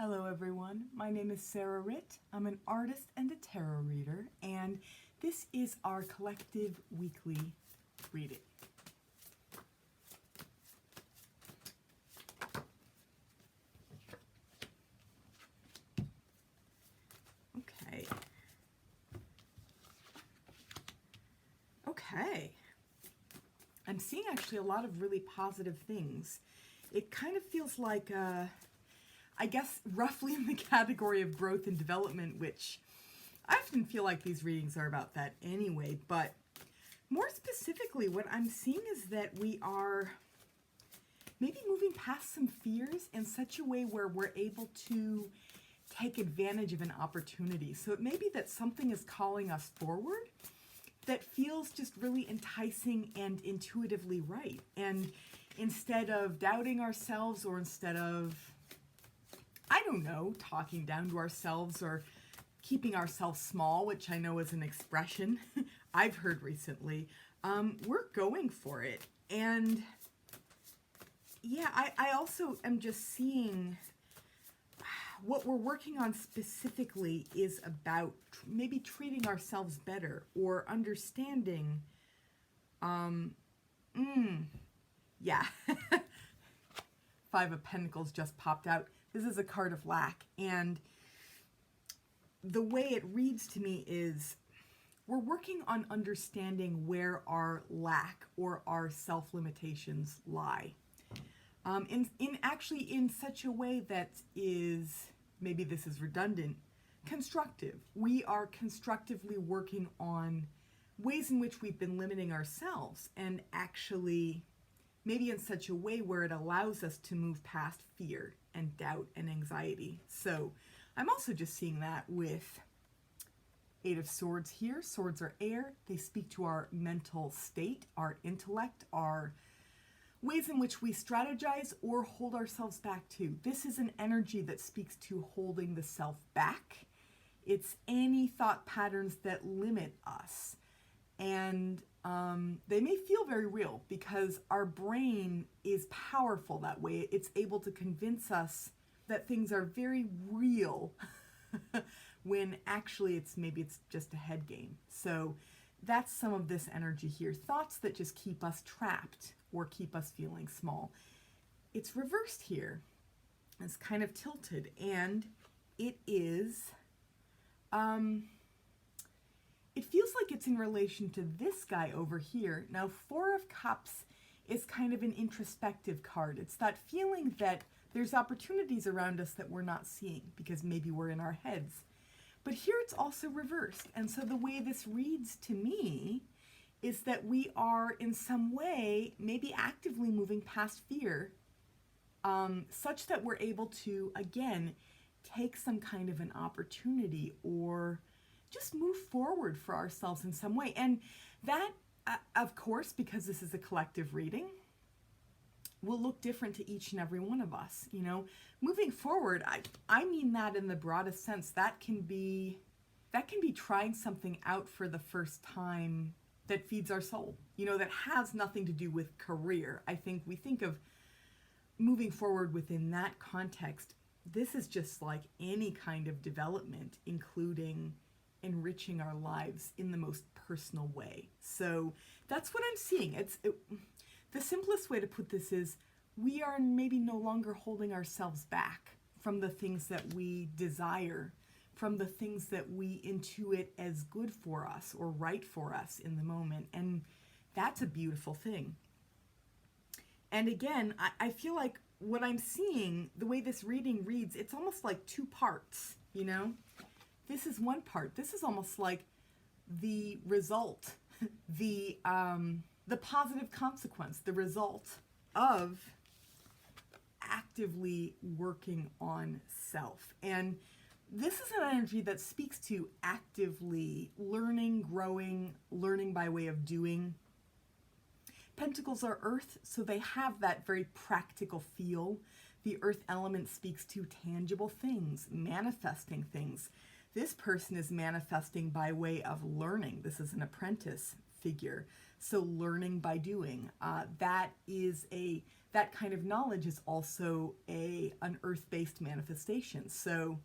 Hello everyone, my name is Sarah Ritt. I'm an artist and a tarot reader, and this is our collective weekly reading. Okay. I'm seeing actually a lot of really positive things. It kind of feels like I guess roughly in the category of growth and development, which I often feel like these readings are about that anyway, but more specifically, what I'm seeing is that we are maybe moving past some fears in such a way where we're able to take advantage of an opportunity. So it may be that something is calling us forward that feels just really enticing and intuitively right. And instead of doubting ourselves, or instead of, I don't know, talking down to ourselves or keeping ourselves small, which I know is an expression I've heard recently, we're going for it. And yeah, I also am just seeing what we're working on specifically is about maybe treating ourselves better or understanding. Yeah. Five of Pentacles just popped out. This is a card of lack, and the way it reads to me is we're working on understanding where our lack or our self-limitations lie. Actually in such a way that is, maybe this is redundant, constructive. We are constructively working on ways in which we've been limiting ourselves, and actually maybe in such a way where it allows us to move past fear and doubt and anxiety. So I'm also just seeing that with Eight of Swords here. Swords are air. They speak to our mental state, our intellect, our ways in which we strategize or hold ourselves back too. This is an energy that speaks to holding the self back. It's any thought patterns that limit us. And they may feel very real because our brain is powerful that way. It's able to convince us that things are very real when actually maybe it's just a head game. So that's some of this energy here. Thoughts that just keep us trapped or keep us feeling small. It's reversed here. It's kind of tilted, and it is, it feels like it's in relation to this guy over here. Now, Four of Cups is kind of an introspective card. It's that feeling that there's opportunities around us that we're not seeing because maybe we're in our heads. But here it's also reversed. And so the way this reads to me is that we are in some way maybe actively moving past fear, such that we're able to, again, take some kind of an opportunity or just move forward for ourselves in some way. And that, of course, because this is a collective reading, will look different to each and every one of us. You know, moving forward, I mean that in the broadest sense. That can be trying something out for the first time that feeds our soul, you know, that has nothing to do with career. I think we think of moving forward within that context. This is just like any kind of development, including enriching our lives in the most personal way. So that's what I'm seeing. The simplest way to put this is we are maybe no longer holding ourselves back from the things that we desire, from the things that we intuit as good for us or right for us in the moment. And that's a beautiful thing. And again, I feel like what I'm seeing, the way this reading reads, it's almost like two parts, you know? This is one part. This is almost like the result, the positive consequence, the result of actively working on self. And this is an energy that speaks to actively learning, growing, learning by way of doing. Pentacles are earth, so they have that very practical feel. The earth element speaks to tangible things, manifesting things. This person is manifesting by way of learning. This is an apprentice figure. So learning by doing. That is a that kind of knowledge is also an earth-based manifestation. So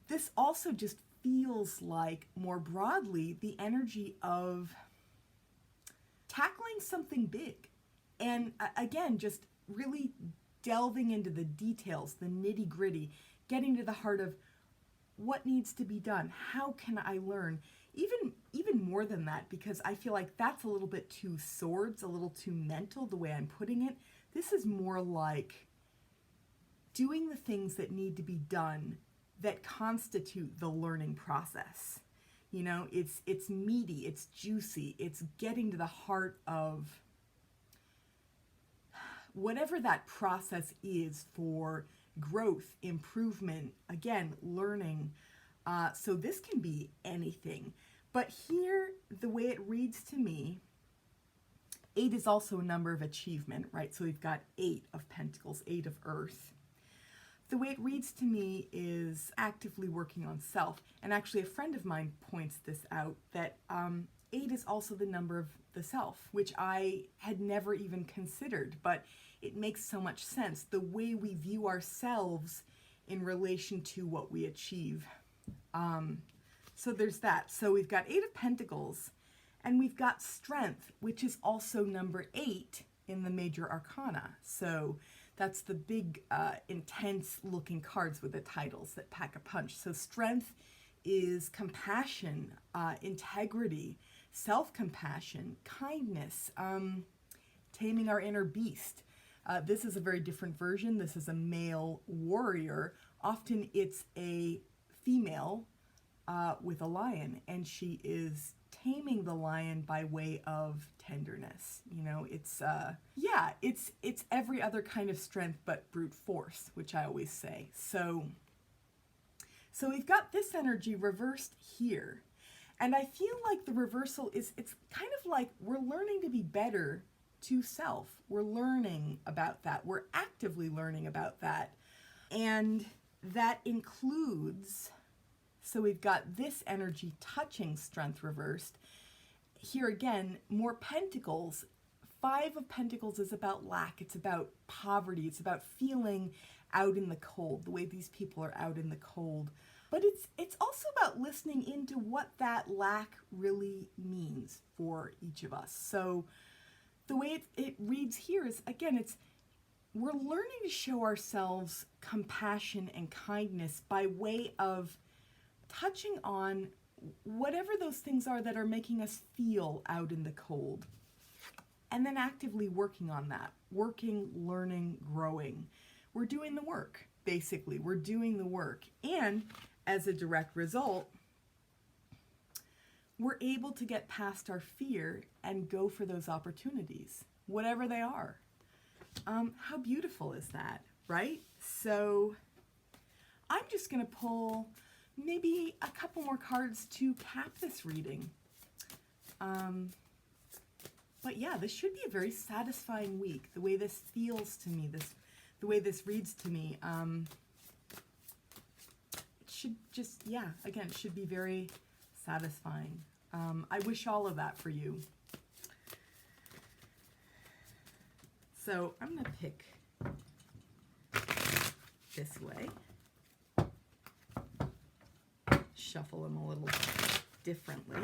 this also just feels like, more broadly, the energy of tackling something big. And again, just really delving into the details, the nitty-gritty, getting to the heart of what needs to be done. How can I learn? Even more than that, because I feel like that's a little bit too swords, a little too mental, the way I'm putting it. This is more like doing the things that need to be done that constitute the learning process. You know, it's meaty, it's juicy, it's getting to the heart of whatever that process is for growth, improvement, again, learning. So this can be anything. But here, the way it reads to me, 8 is also a number of achievement, right? So we've got 8 of Pentacles, 8 of Earth. The way it reads to me is actively working on self. And actually, a friend of mine points this out, that 8 is also the number of the self, which I had never even considered, but it makes so much sense. The way we view ourselves in relation to what we achieve. So there's that. So we've got 8 of Pentacles, and we've got Strength, which is also number 8 in the Major Arcana. So that's the big, intense looking cards with the titles that pack a punch. So Strength is compassion, integrity, self-compassion, kindness, taming our inner beast. This is a very different version. This is a male warrior. Often it's a female with a lion, and she is taming the lion by way of tenderness. You know, it's it's every other kind of strength but brute force, which I always say. So we've got this energy reversed here. And I feel like the reversal it's kind of like we're learning to be better to self. We're learning about that. We're actively learning about that. And that includes, so we've got this energy touching Strength reversed. Here again, more Pentacles. 5 of Pentacles is about lack. It's about poverty. It's about feeling out in the cold, the way these people are out in the cold. But it's also about listening into what that lack really means for each of us. So the way it reads here is, again, we're learning to show ourselves compassion and kindness by way of touching on whatever those things are that are making us feel out in the cold. And then actively working on that. Working, learning, growing. We're doing the work, basically. We're doing the work. And as a direct result, we're able to get past our fear and go for those opportunities, whatever they are. How beautiful is that, right? So I'm just going to pull maybe a couple more cards to cap this reading. But yeah, this should be a very satisfying week. The way this feels to me, the way this reads to me, it should just, yeah, again, it should be very satisfying. I wish all of that for you. So I'm going to pick this way. Shuffle them a little differently.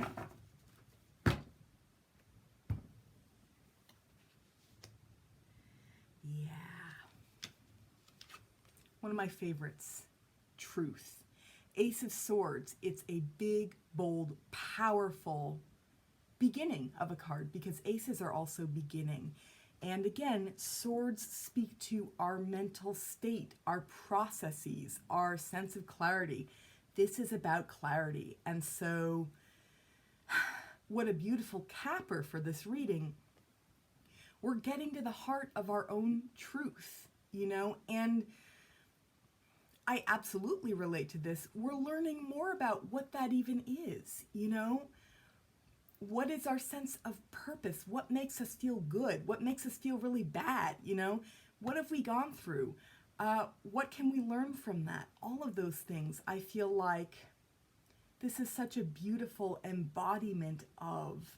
Yeah. One of my favorites, Truth. Ace of Swords, it's a big, bold, powerful beginning of a card because aces are also beginning. And again, swords speak to our mental state, our processes, our sense of clarity. This is about clarity. And so what a beautiful capper for this reading. We're getting to the heart of our own truth, you know, and I absolutely relate to this. We're learning more about what that even is, you know? What is our sense of purpose? What makes us feel good? What makes us feel really bad, you know? What have we gone through? What can we learn from that? All of those things, I feel like this is such a beautiful embodiment of.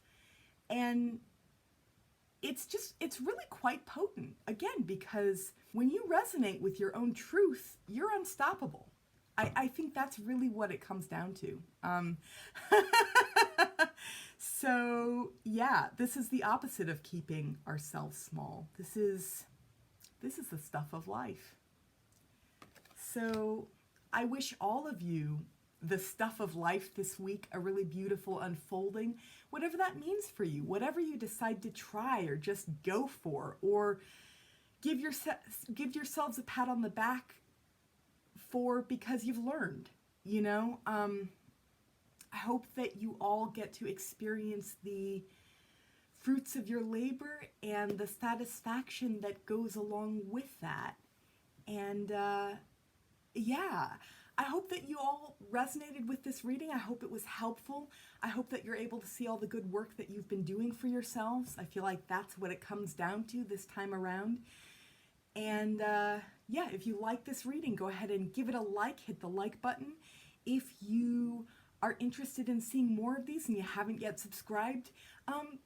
And it's really quite potent. Again, because when you resonate with your own truth, you're unstoppable. I think that's really what it comes down to. So yeah, this is the opposite of keeping ourselves small. This is the stuff of life. So I wish all of you the stuff of life this week, a really beautiful unfolding, whatever that means for you, whatever you decide to try or just go for, or give yourselves a pat on the back for because you've learned, you know. I hope that you all get to experience the fruits of your labor and the satisfaction that goes along with that. And yeah, I hope that you all resonated with this reading. I hope it was helpful. I hope that you're able to see all the good work that you've been doing for yourselves. I feel like that's what it comes down to this time around. And yeah, if you like this reading, go ahead and give it a like, hit the like button. If you are interested in seeing more of these and you haven't yet subscribed,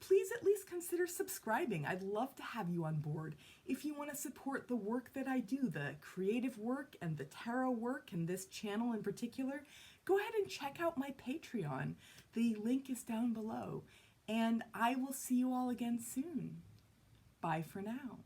please at least consider subscribing. I'd love to have you on board. If you want to support the work that I do, the creative work and the tarot work and this channel in particular, go ahead and check out my Patreon. The link is down below. And I will see you all again soon. Bye for now.